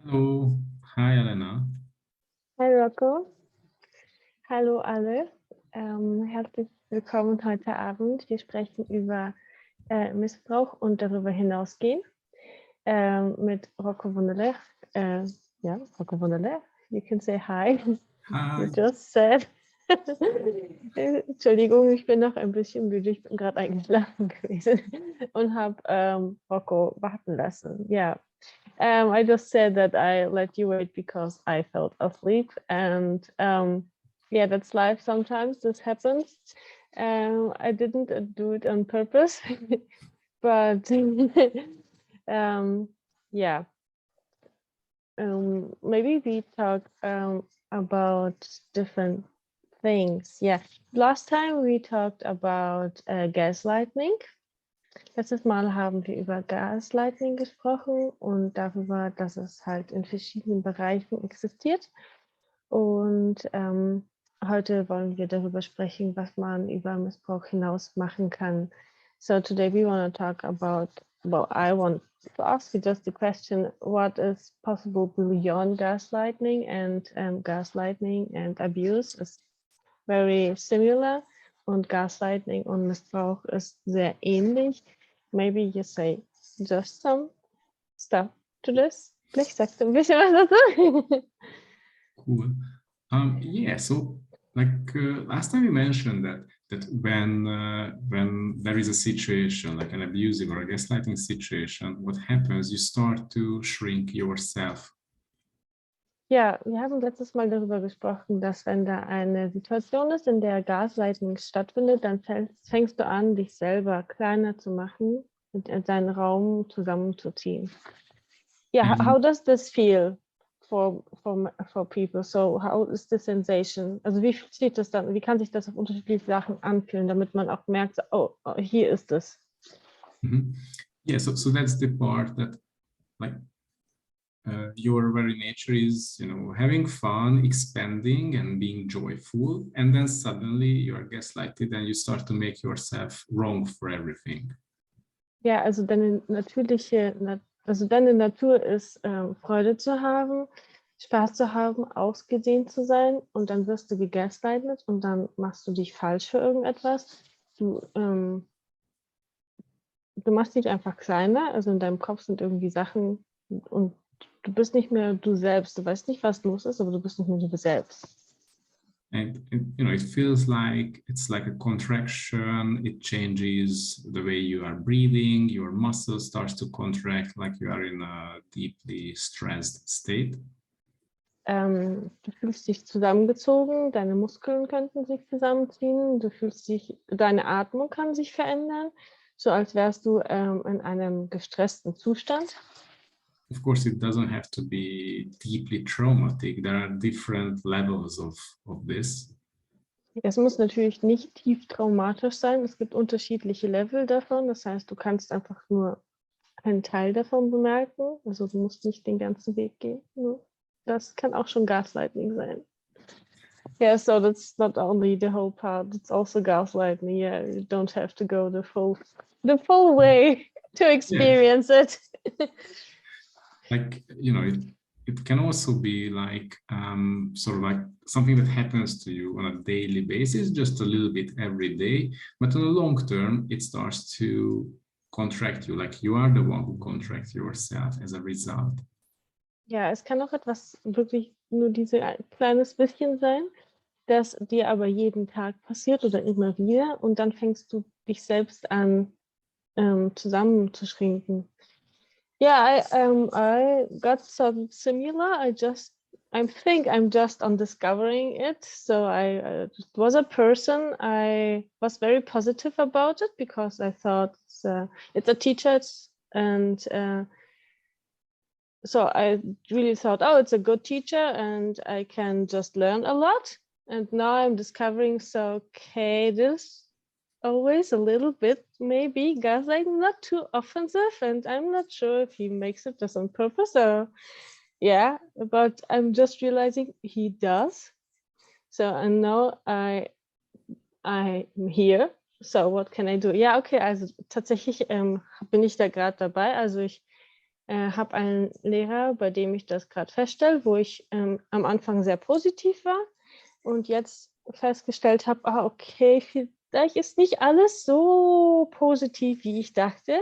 Hallo, hi Elena. Hi Rocco, hallo alle. Herzlich willkommen heute Abend. Wir sprechen über Missbrauch und darüber hinausgehen mit Rocco Wunderle. Ja, Rocco Wunderle. You can say hi. You Hi. just said. Entschuldigung, ich bin noch ein bisschen müde. Ich bin gerade eingeschlafen gewesen und habe Rocco warten lassen. Ja. I just said that I let you wait because I fell asleep, and yeah, that's life. Sometimes this happens. I didn't do it on purpose, but yeah. Maybe we talk about different things. Yeah, last time we talked about gaslightning. Letztes Mal haben wir über Gaslightning gesprochen und darüber, dass es halt in verschiedenen Bereichen existiert. Und heute wollen wir darüber sprechen, was man über Missbrauch hinaus machen kann. So today we want to talk about, well, I want to ask you just the question, what is possible beyond gaslighting? And gaslighting and abuse is very similar. Und Gaslightning und Missbrauch ist sehr ähnlich. Maybe you say just some stuff to this. Vielleicht sagst du ein bisschen was dazu. Cool. Yeah, so last time you mentioned that when there is a situation like an abusive or a gaslighting situation, what happens? You start to shrink yourself. Ja, wir haben letztes Mal darüber gesprochen, dass wenn da eine Situation ist, in der Gaslighting stattfindet, dann fängst du an, dich selber kleiner zu machen und in deinen Raum zusammenzuziehen. Yeah, how does this feel for people? So how is the sensation? Also wie fühlt sich das dann? Wie kann sich das auf unterschiedliche Sachen anfühlen, damit man auch merkt, oh, hier ist es. Yeah, so that's the part that like your very nature is, having fun, expanding and being joyful, and then suddenly you are gaslighted and you start to make yourself wrong for everything. Ja, also deine Natur ist, Freude zu haben, Spaß zu haben, ausgedehnt zu sein, und dann wirst du gegaslightet und dann machst du dich falsch für irgendetwas. Du machst dich einfach kleiner, also in deinem Kopf sind irgendwie Sachen und du bist nicht mehr du selbst. Du weißt nicht, was los ist, aber du bist nicht mehr du selbst. And it feels like it's like a contraction. It changes the way you are breathing. Your muscle starts to contract, like you are in a deeply stressed state. Du fühlst dich zusammengezogen, deine Muskeln könnten sich zusammenziehen, deine Atmung kann sich verändern, so als wärst du in einem gestressten Zustand. Of course, it doesn't have to be deeply traumatic. There are different levels of this. Es muss natürlich nicht tief traumatisch sein. Es gibt unterschiedliche Level davon. Das heißt, du kannst einfach nur einen Teil davon bemerken. Also du musst nicht den ganzen Weg gehen. Das kann auch schon Gaslightning sein. Yeah, so that's not only the whole part, it's also gaslighting. Yeah, you don't have to go the full way to experience it. Like, it can also be like sort of like something that happens to you on a daily basis, just a little bit every day, but on the long term, it starts to contract you, like you are the one who contracts yourself as a result. Ja, es kann auch etwas wirklich nur dieses kleines bisschen sein, das dir aber jeden Tag passiert oder immer wieder, und dann fängst du dich selbst an zusammenzuschränken. Yeah, I got some similar. I think I'm just on discovering it. So I was a person. I was very positive about it because I thought it's a teacher, and so I really thought, oh, it's a good teacher, and I can just learn a lot. And now I'm discovering, so okay, this always a little bit, maybe gaslighting, not too offensive, and I'm not sure if he makes it just on purpose or yeah, but I'm just realizing he does. So and now I'm here, so what can I do? Ja, okay, also tatsächlich bin ich da gerade dabei. Also ich habe einen Lehrer, bei dem ich das gerade feststelle, wo ich am Anfang sehr positiv war und jetzt festgestellt habe, okay, vielleicht ist nicht alles so positiv, wie ich dachte,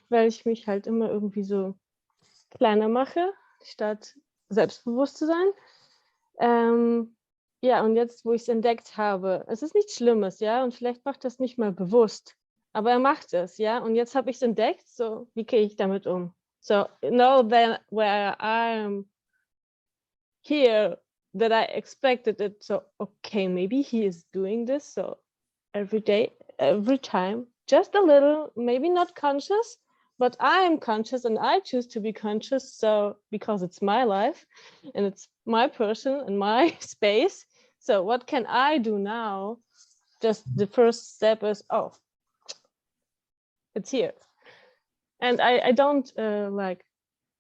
weil ich mich halt immer irgendwie so kleiner mache, statt selbstbewusst zu sein. Ja, und jetzt, wo ich es entdeckt habe, es ist nichts Schlimmes, ja, und vielleicht macht das nicht mal bewusst, aber er macht es, ja, und jetzt habe ich es entdeckt, so, wie gehe ich damit um? So, now that where I'm here, that I expected it, so, okay, maybe he is doing this, so every day, every time, just a little, maybe not conscious, but I am conscious and I choose to be conscious, so because it's my life and it's my person and my space. So what can I do now? Just the first step is, oh, it's here. And I don't like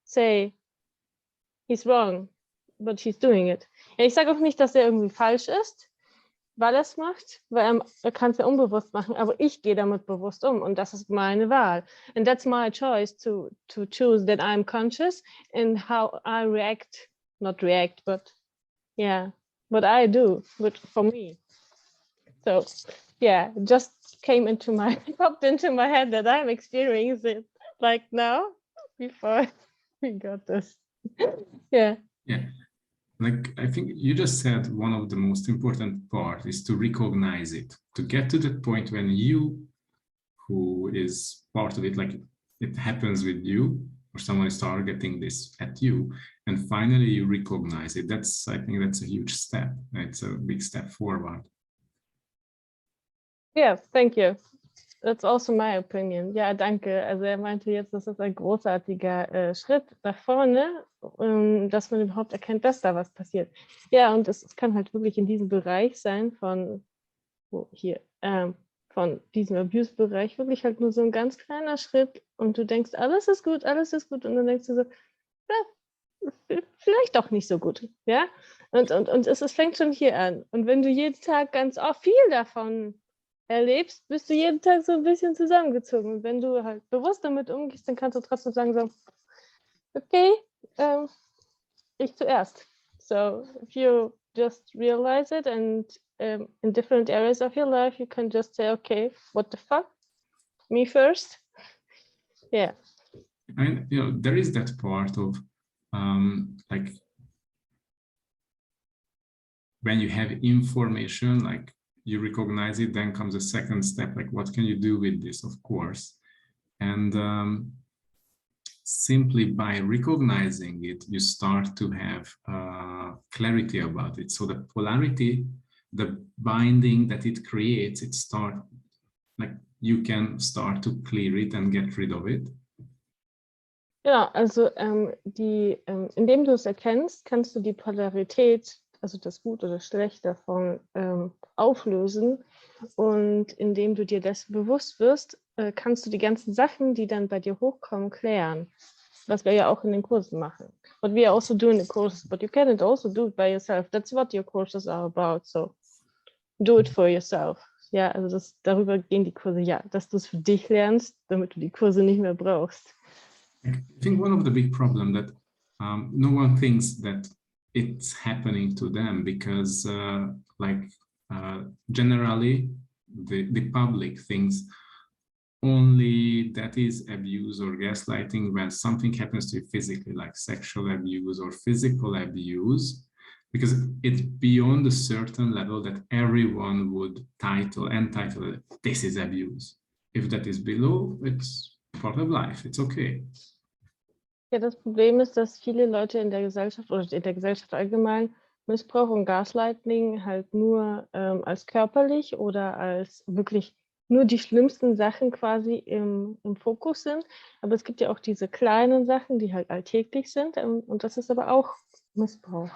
say he's wrong, but he's doing it. Ja, ich sage auch nicht, dass er irgendwie falsch ist, weil er es macht, weil er kann es ja unbewusst machen, aber ich gehe damit bewusst um und das ist meine Wahl. And that's my choice to choose that I'm conscious and how I react, not react, but yeah, what I do for me. So yeah, it just popped into my head that I'm experiencing it like now before we got this. Yeah. Yeah. Like, I think you just said one of the most important part is to recognize it, to get to the point when you, who is part of it, like it happens with you, or someone is targeting this at you, and finally you recognize it. I think that's a huge step. It's a big step forward. Yeah, thank you. That's also my opinion. Ja, danke. Also er meinte jetzt, das ist ein großartiger Schritt nach vorne, dass man überhaupt erkennt, dass da was passiert. Ja, und es kann halt wirklich in diesem Bereich sein von diesem Abuse-Bereich wirklich halt nur so ein ganz kleiner Schritt und du denkst, alles ist gut und dann denkst du so, ja, vielleicht doch nicht so gut, ja? Und es fängt schon hier an. Und wenn du jeden Tag ganz viel davon erlebst, bist du jeden Tag so ein bisschen zusammengezogen. Und wenn du halt bewusst damit umgehst, dann kannst du trotzdem sagen so, okay, ich zuerst. So if you just realize it and in different areas of your life, you can just say, okay, what the fuck? Me first? Yeah. And there is that part of like when you have information, like you recognize it, then comes a second step, like what can you do with this, of course. And simply by recognizing it, you start to have clarity about it. So the polarity, the binding that it creates, you can start to clear it and get rid of it. Ja, also indem du es erkennst, kannst du die Polarität, also das Gut oder Schlecht davon auflösen. Und indem du dir dessen bewusst wirst, kannst du die ganzen Sachen, die dann bei dir hochkommen, klären. Was wir ja auch in den Kursen machen. What we also do in the courses, but you can also do it by yourself. That's what your courses are about. So do it for yourself. Ja, also darüber gehen die Kurse, ja, dass du es für dich lernst, damit du die Kurse nicht mehr brauchst. I think one of the big problems that no one thinks that it's happening to them because generally the public thinks only that is abuse or gaslighting when something happens to you physically, like sexual abuse or physical abuse, because it's beyond a certain level that everyone would entitle it, this is abuse. If that is below, it's part of life, it's okay. Ja, das Problem ist, dass viele Leute in der Gesellschaft oder in der Gesellschaft allgemein Missbrauch und Gaslightning halt nur als körperlich oder als wirklich nur die schlimmsten Sachen quasi im Fokus sind. Aber es gibt ja auch diese kleinen Sachen, die halt alltäglich sind und das ist aber auch Missbrauch.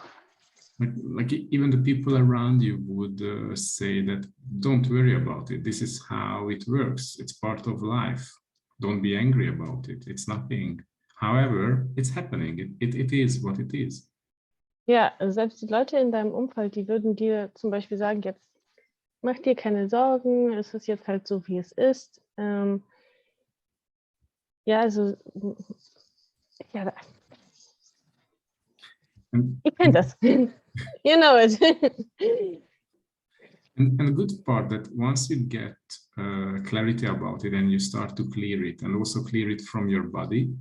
Like even the people around you would say that, don't worry about it. This is how it works. It's part of life. Don't be angry about it. It's nothing. However, it's happening. It is what it is. Ja, also selbst die Leute in deinem Umfeld, die würden dir zum Beispiel sagen, jetzt mach dir keine Sorgen, es ist jetzt halt so, wie es ist. Ja, also Ja, And, ich kenne das. You know it. and the good part that once you get clarity about it and you start to clear it and also clear it from your body,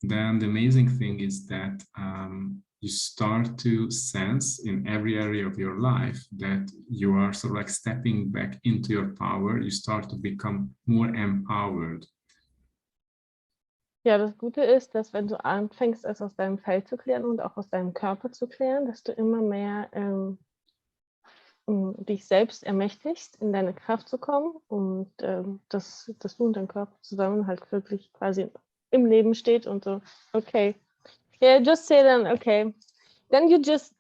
then the amazing thing is that you start to sense in every area of your life that you are sort of like stepping back into your power. You start to become more empowered. Ja, das Gute ist, dass wenn du anfängst, es aus deinem Feld zu klären und auch aus deinem Körper zu klären, dass du immer mehr dich selbst ermächtigst, in deine Kraft zu kommen und dass du und dein Körper zusammen halt wirklich quasi im Leben steht und so, okay. Yeah, just say then, okay. Then you just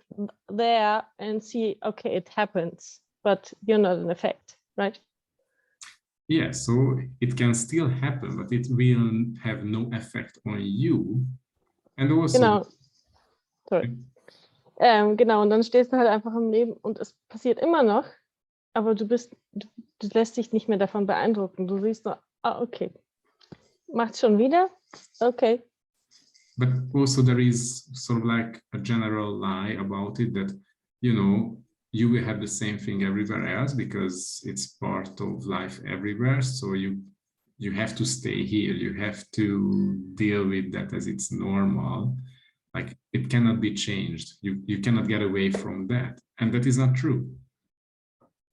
there and see, okay, it happens, but you're not an effect, right? Yeah, so it can still happen, but it will have no effect on you. And also, Genau. Sorry. Genau, und dann stehst du halt einfach im Leben und es passiert immer noch, aber du lässt dich nicht mehr davon beeindrucken. Du siehst nur, okay, macht's schon wieder? Okay. but also there is sort of like a general lie about it that, you know, you will have the same thing everywhere else because it's part of life everywhere. So you have to stay here. You have to deal with that as it's normal. Like it cannot be changed. You cannot get away from that. And that is not true.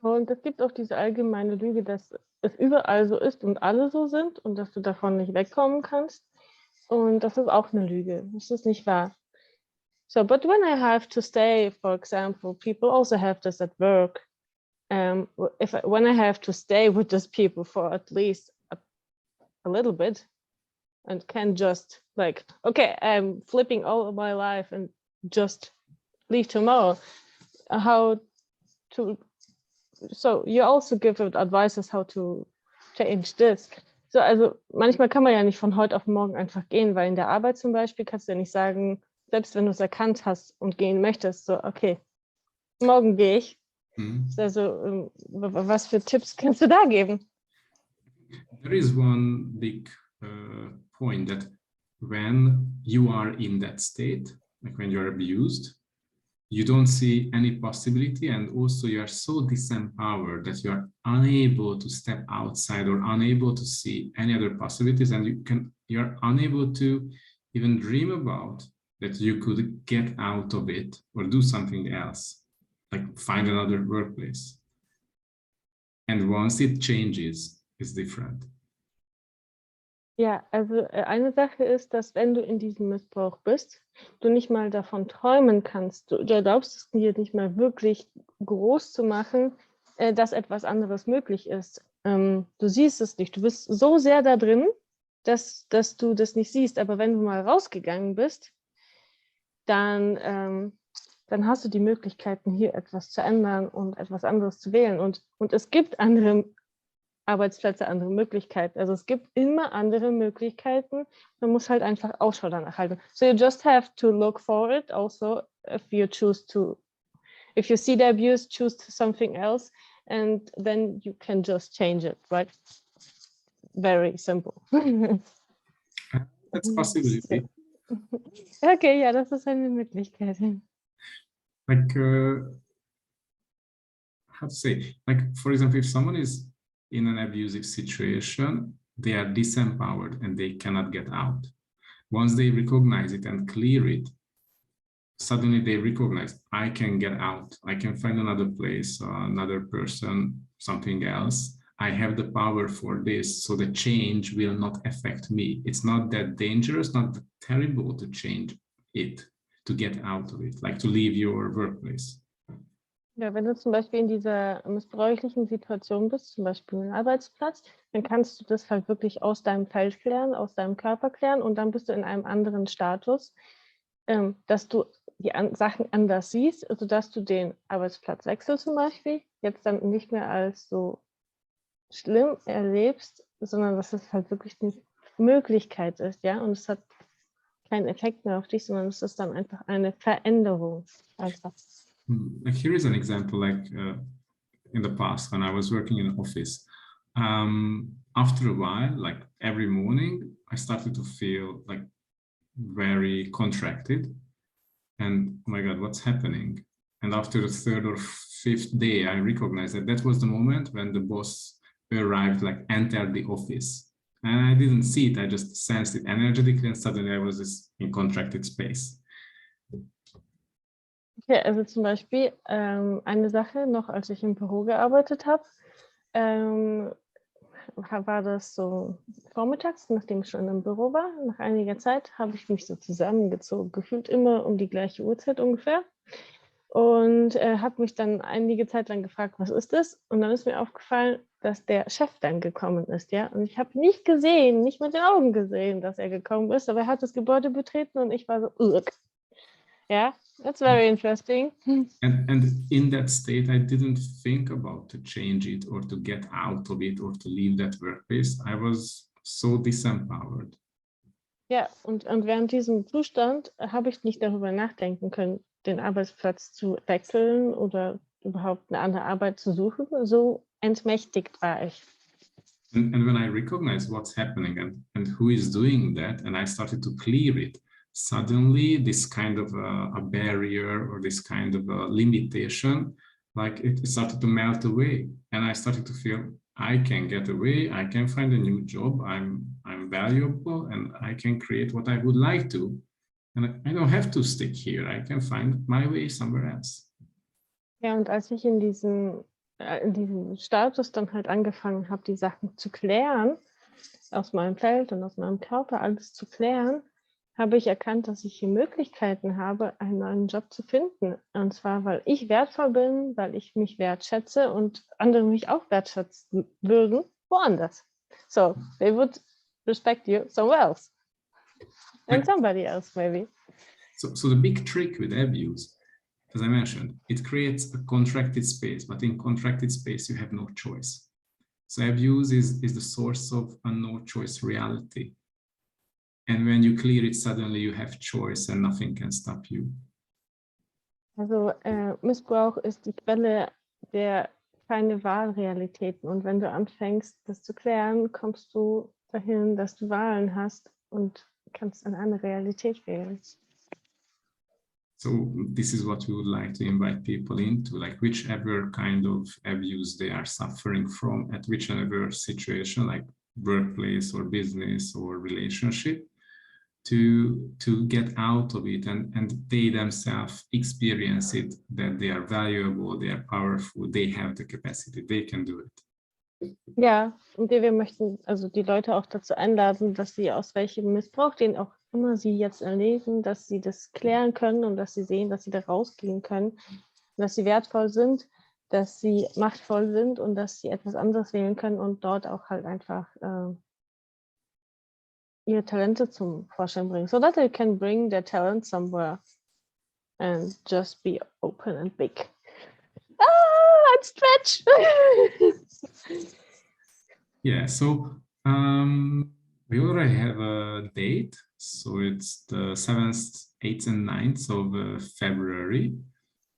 Und es gibt auch diese allgemeine Lüge, dass es überall so ist und alle so sind und dass du davon nicht wegkommen kannst. Und das ist auch eine Lüge. Das ist nicht wahr. So, but when I have to stay, for example, people also have this at work. When I have to stay with these people for at least a little bit and can just like, okay, I'm flipping all of my life and just leave tomorrow. So you also give advices how to change this. So, also manchmal kann man ja nicht von heute auf morgen einfach gehen, weil in der Arbeit zum Beispiel kannst du ja nicht sagen, selbst wenn du es erkannt hast und gehen möchtest, so, okay, morgen gehe ich. Also, was für Tipps kannst du da geben? There is one big point that when you are in that state, like when you're abused, you don't see any possibility, and also you are so disempowered that you are unable to step outside or unable to see any other possibilities, and you're unable to even dream about that you could get out of it or do something else, like find another workplace. And once it changes, it's different. Ja, also eine Sache ist, dass wenn du in diesem Missbrauch bist, du nicht mal davon träumen kannst, du erlaubst es dir nicht mal wirklich groß zu machen, dass etwas anderes möglich ist. Du siehst es nicht, du bist so sehr da drin, dass du das nicht siehst, aber wenn du mal rausgegangen bist, dann hast du die Möglichkeiten, hier etwas zu ändern und etwas anderes zu wählen. Und es gibt andere Arbeitsplätze, andere Möglichkeiten. Also es gibt immer andere Möglichkeiten. Man muss halt einfach Ausschau danach halten. So you just have to look for it. Also, if you see the abuse, choose something else, and then you can just change it, right? Very simple. That's a possibility. Okay, ja, das ist eine Möglichkeit. Like, how to say? Like, for example, if someone is in an abusive situation, they are disempowered and they cannot get out. Once they recognize it and clear it, suddenly they recognize, I can get out. I can find another place, another person, something else. I have the power for this, so the change will not affect me. It's not that dangerous, not that terrible to change it, to get out of it, like to leave your workplace. Ja, wenn du zum Beispiel in dieser missbräuchlichen Situation bist, zum Beispiel im Arbeitsplatz, dann kannst du das halt wirklich aus deinem Feld klären, aus deinem Körper klären und dann bist du in einem anderen Status, dass du die Sachen anders siehst, also dass du den Arbeitsplatzwechsel zum Beispiel jetzt dann nicht mehr als so schlimm erlebst, sondern dass es halt wirklich eine Möglichkeit ist, ja, und es hat keinen Effekt mehr auf dich, sondern es ist dann einfach eine Veränderung. Einfach. Like here is an example, like in the past when I was working in an office, after a while, like every morning, I started to feel like very contracted. And oh my God, what's happening? And after the third or fifth day, I recognized that that was the moment when the boss arrived, like entered the office. And I didn't see it, I just sensed it energetically, and suddenly I was in contracted space. Okay, also zum Beispiel eine Sache noch, als ich im Büro gearbeitet habe, war das so vormittags, nachdem ich schon im Büro war. Nach einiger Zeit habe ich mich so zusammengezogen, gefühlt immer um die gleiche Uhrzeit ungefähr. Und habe mich dann einige Zeit lang gefragt, was ist das? Und dann ist mir aufgefallen, dass der Chef dann gekommen ist, ja. Und ich habe nicht gesehen, nicht mit den Augen gesehen, dass er gekommen ist, aber er hat das Gebäude betreten und ich war so, ugh. Yeah, that's very interesting. And in that state, I didn't think about to change it or to get out of it or to leave that workplace. I was so disempowered. Ja, und während diesem Zustand habe ich nicht darüber nachdenken können, den Arbeitsplatz zu wechseln oder überhaupt eine andere Arbeit zu suchen. So entmächtigt war ich. And when I recognized what's happening and who is doing that, and I started to clear it, suddenly this kind of a barrier or this kind of a limitation, like it started to melt away. And I started to feel I can get away, I can find a new job, I'm valuable, and I can create what I would like to. And I don't have to stick here, I can find my way somewhere else. Ja, und als ich in diesem Status dann halt angefangen habe, die Sachen zu klären, aus meinem Feld und aus meinem Körper alles zu klären, habe ich erkannt, dass ich hier Möglichkeiten habe, einen neuen Job zu finden. Und zwar, weil ich wertvoll bin, weil ich mich wertschätze und andere mich auch wertschätzen würden, woanders. So, they would respect you somewhere else. And somebody else, maybe. So the big trick with abuse, as I mentioned, it creates a contracted space, but in contracted space, you have no choice. So abuse is the source of a no choice reality. And when you clear it, suddenly you have choice and nothing can stop you. Also Missbrauch ist die Quelle der keine Wahlrealitäten. Und wenn du anfängst, das zu klären, kommst du dahin, dass du Wahlen hast und kannst an eine Realität wählen. So this is what we would like to invite people into, like whichever kind of abuse they are suffering from at whichever situation, like workplace or business or relationship, to get out of it and they themselves experience it, that they are valuable, they are powerful, they have the capacity, they can do it. Ja, und wir möchten also die Leute auch dazu einladen, dass sie aus welchem Missbrauch, den auch immer sie jetzt erleben, dass sie das klären können und dass sie sehen, dass sie da rausgehen können, dass sie wertvoll sind, dass sie machtvoll sind und dass sie etwas anderes wählen können und dort auch halt einfach ihre Talente zum Vorschein bringen, so that they can bring their talent somewhere and just be open and big. And stretch! Yeah, so we already have a date, so it's the 7th, 8th and 9th of February,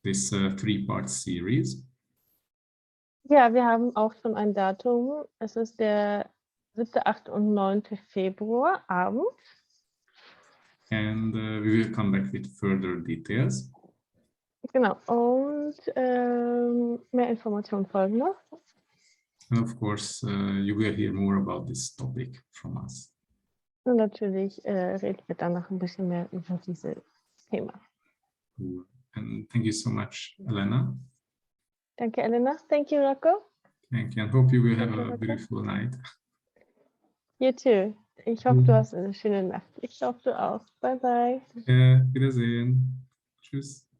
this three-part series. Ja, wir haben auch schon ein Datum. Es ist der 7., 8. und 9. Februar Abend. And we will come back with further details. Genau, und mehr Informationen folgen noch. And of course, you will hear more about this topic from us. Und natürlich reden wir dann noch ein bisschen mehr über dieses Thema. Cool. And thank you so much, Elena. Danke, Elena. Thank you, Rocco. Thank you, and hope you will have Danke, a Rocco. beautiful night. You too. Ich hoffe, du hast eine schöne Nacht. Ich hoffe, du auch. Bye, bye. Wiedersehen. Tschüss.